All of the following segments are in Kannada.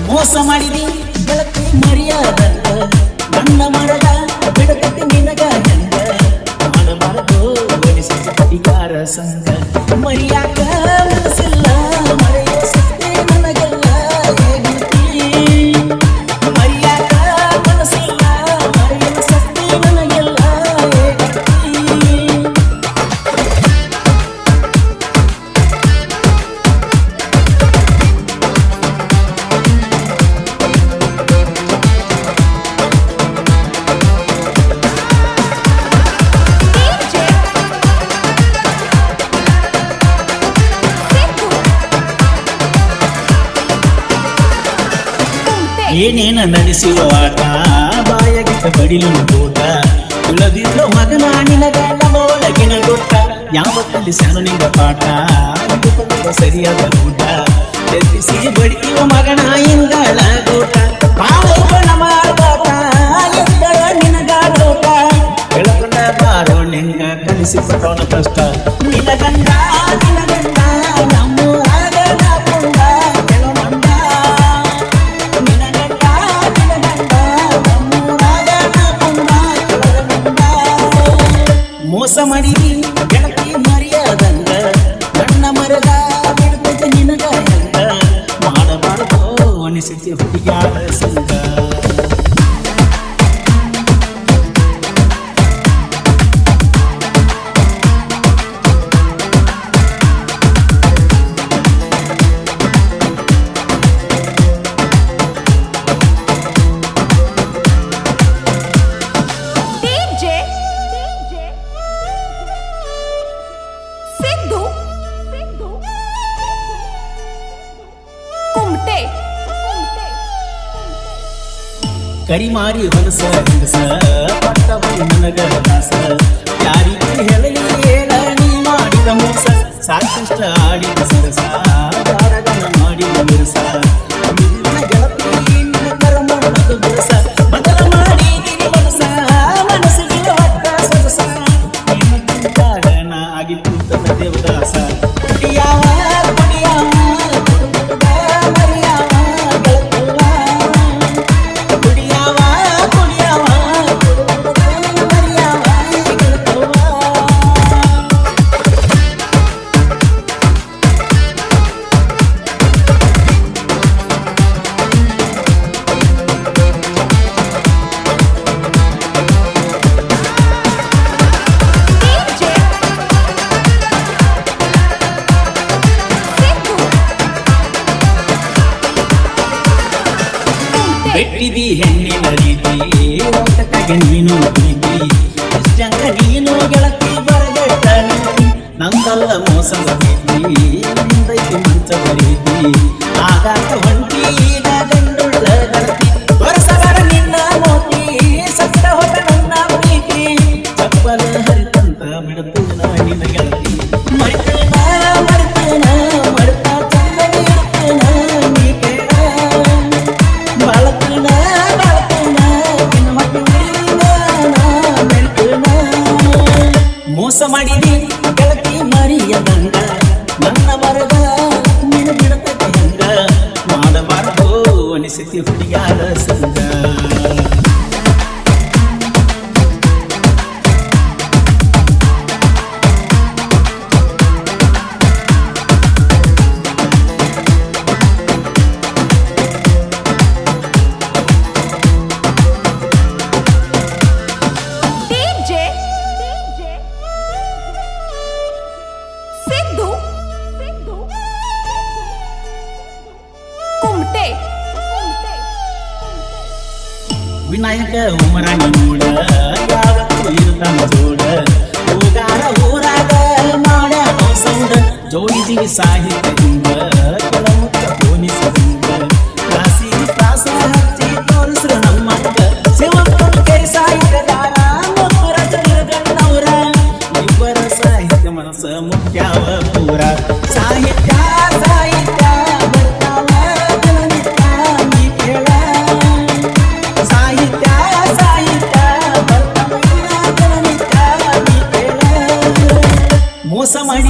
ಮೋಸ ಮಾಡಿದಿ ಗೆಳತಿ ಮರ್ಯಾದಂಗ ನನ್ನ ಮರದ ಬಿಡತಕ್ಕೆ ನಿನಗ ಹೆಂಗ ಮಾಡಬಾರದು ಒಲಿಸಿದ ಅಧಿಕಾರ ಸಂಘ ಮರಿಯಾಕ ಮನಸ್ಸಿಲ್ಲ ಮರೆಯೋ ಶಕ್ತಿ ನನಗೆಲ್ಲ ಹೇಗಿರ್ತಿ ಮರಿಯಾಕ ಮನಸ್ಸಿಲ್ಲ ಮರೆಯೋ ಶಕ್ತಿ ನನಗೆಲ್ಲ ಹೇಗಿರ್ತಿ ಏನೇನ ನಡೆಸುವ ಆಟ ಬಾಯಗಿಟ್ಟ ಬಡಿಲು ಊಟ ತುಳದಿಲ್ಲ ಮಗನ ನಿನಗ ನಮ್ಮೊಳಗಿನ ಗೊತ್ತ ಯಾವ ಕಲಿಸನು ನಿಂಗ ಪಾಠ ಸರಿಯಾದ ಊಟ ಎತ್ತಿಸಿ ಬಡಿಯುವ ಮಗನ ಇಂಗಳ ಊಟ ಬಾಳ ಮಾಡಾಟ ಎಂಗಳ ನಿನಗಾಡೋಟ ಬೆಳಕೊಂಡ ಬಾರೋ ನಿಂಗ ಕಲಿಸಿಕೊಟ್ಟವನ ಕಷ್ಟ ನಿನಗಂಡ ನಮ್ಮೂರಾಗ ನಾಪುಂಡ ಕೆಲವೊಂದ ಮೋಸ ಮಾಡಿದಿ ಗೆಳತಿ ಮರ್ಯಾದಂಗ ನನ್ನ ಮರದ ಬಿಡ್ತೈತೆ ನಿನಗ ಹೆಂಗ ಮಾಡಬಾರದು ಅನಿಸಿತಿ ಹುಡುಗ್ಯಾರ ಸಂಗ ಕರಿಮಾರಿ ಹೊಲಸ ಹಿಂಗಸ ಪಟ್ಟವೈ ನನಗ ದಾಸ ಯಾರಿಗೆ ಹೇಳಲಿ ಹೇಳ ನೀ ಮಾಡಿದ ಮೋಸ ಸಾಕಷ್ಟ ಆಡಿದ ಸರಸ ದಾರಗನ ಮಾಡಿದ ಬಿರುಸ ನಿನ್ನ ಗೆಳತಿ ನಿನ್ನ ಕರ್ಮದ ಬಿರುಸ ಬದಲ ಮಾಡಿದಿರಿ ಮನಸ್ಸಿಗೆ ಹೊಟ್ಟ ಸೊಗಸ ನಿನ್ನ ಕಾರಣ ಆಗಿ ಕೂತನ ದೇವದಾಸ ಕುಡಿಯಾವ ಬೆಟ್ಟಿದಿ ಹೆಣ್ಣಿನ ರೀತಿ ಓಟಕ್ಕಾಗಿ ನೀನು ಪ್ರೀತಿ ಇಷ್ಟಂಗ ನೀನು ಗೆಳತಿ ಬರಗೆಟ್ಟ ನೀತಿ ನಂದಲ್ಲ ಮೋಸದ ಪ್ರೀತಿ ನಿಂದೈತಿ ಮಂಚದ ರೀತಿ ಆಗಾಕ ಹೊಂಟಿ ಈಗ ಗಂಡುಳ್ಳ ಗೆಳತಿ ವರ್ಷವರ ನಿನ್ನ ಮೋತಿ ಸತ್ತ ಹೊಟ್ಟ ನನ್ನ ಪ್ರೀತಿ ಚಪ್ಪಲ ಹರಿತಂತ ಬಿಡತು ನಿನ್ನ ಗೆಳತಿ ಮರಿತೇನ ಮರಿತಾ ಚಂದನಿ ಇರ್ತೇನ ನೀ ಕೇಳ ಮೋಸ ಮಾಡಿದಿ ಗೆಳತಿ ಮರಿಯದಂಗ ನನ್ನ ಮರದ ನಿನ್ನ ಬಿಡತಕ್ಕೆ ಹಂಗ ಮಾಡಬಾರದು ಅನಿಸಿತಿ ಹುಡುಗ್ಯಾರ ಸಂಗ ವಿನಾಯಕ ಉಮರಾಣಿ ನೋಡ ಯಾವತ್ತು ಇರ್ತಾನ ಜೋಡ ಹೋಗಾರ ಊರಾಗ ಮಾಡ್ಯಾನೋ ಸೌಂಡ ಜೋಡಿದಿವಿ ಸಾಹಿತ್ಯದಿಂದ ಕೆಳಮುತ್ತ ಪೋನಿಸದಿಂದ ರಾಸಿ ಪ್ರಾಸ ಹಚ್ಚಿ ತೋರಿಸ್ರು ನಮ್ಮಂಗ ಶಿವಪ್ಪನ ಕೈ ಸಾಹಿತ್ಯದಾರ ಮುತ್ತುರಾಜ ನಿರ್ಗಣ್ಣವರ ಇಬ್ಬರ ಸಾಹಿತ್ಯ ಮನಸ್ಸ ಮುಖ್ಯಾವ ಪೂರ ಸಾಹಿತ್ಯ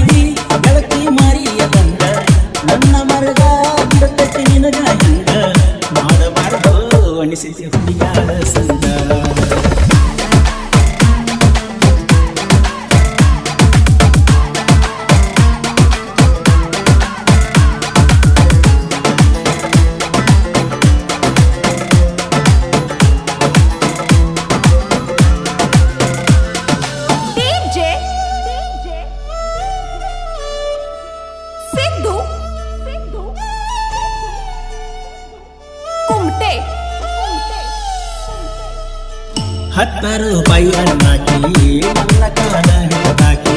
ಮಾಡಿದಿ ಬೆಳಕಿ ಮಾರಿಯದಂಗ ನನ್ನ ಮರಗ ಬಿಡತಟ್ಟಿ ನಿನಗ ಹಿಂಗ ಮಾಡಬಾರದು ಅನಿಸಿತಿ ಹುಡುಗಾಡ ಸಂಗ ಹತ್ತರು ರೂಪಾಯಿ ಅಣ್ಣಾಕಿ ನನ್ನ ಕಾಲ ಹಿಡಿದಾಕಿ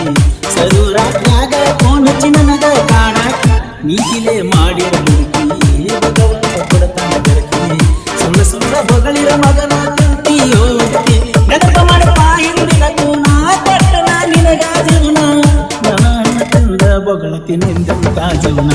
ಸರುರಾತ್ಯಾಗ ಫೋನ್ ಹಚ್ಚಿ ನನಗ ಕಾಣಾಕಿ ನೀಕಿಲೆ ಮಾಡಿರ ಮುದುಕಿ ಭಗವಂತ ಕೊಡತಾನ ಬೆರಕಿ ಸುಳ್ಳ ಸುಳ್ಳ ಹೊಗಳಿರ ಮಗನ ಕುಂತಿಯೋ ನೆನಪ ಮಾಡಪ್ಪ ಹಿಂದಿನ ಕೂನ ಕೊಟ್ಟ ನಾ ನಿನಗ ಜೀವನ ನನ್ನ ತಂದ ಬೊಗಳತಿ ನಿಂದ ಜೀವನ